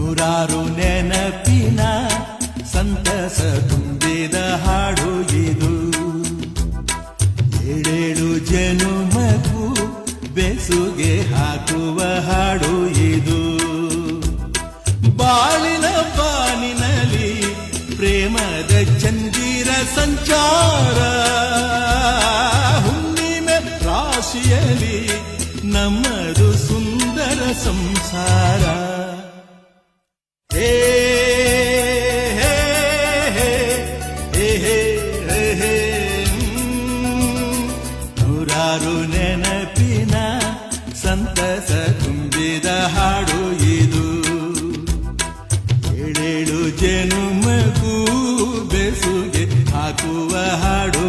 ನೂರಾರು ನೆನಪಿನ ಸಂತಸ ತುಂಬಿದ ಹಾಡು ಇದು. ಏಳೇಳು ಜನುಮಕ್ಕೂ ಬೆಸುಗೆ ಹಾಕುವ ಹಾಡು ಇದು. ಬಾಳಿನ ಬಾನಿನಲ್ಲಿ ಪ್ರೇಮದ ಚಂದಿರ ಸಂಚಾರ, ಹುಣ್ಣಿಮೆ ರಾಶಿಯಲ್ಲಿ ನಮ್ಮದು ಸುಂದರ ಸಂಸಾರ. ಹೇ ಹೇ ಹೇ ಹೇ ಹೇ ಹೇ ನೂರಾರು ನೆನಪಿನ ಸಂತಸ ತುಂಬಿದ ಹಾಡು ಇದು. ಏಳೇಳು ಜನುಮಗೂ ಬೆಸುಗೆ ಹಾಕುವ ಹಾಡು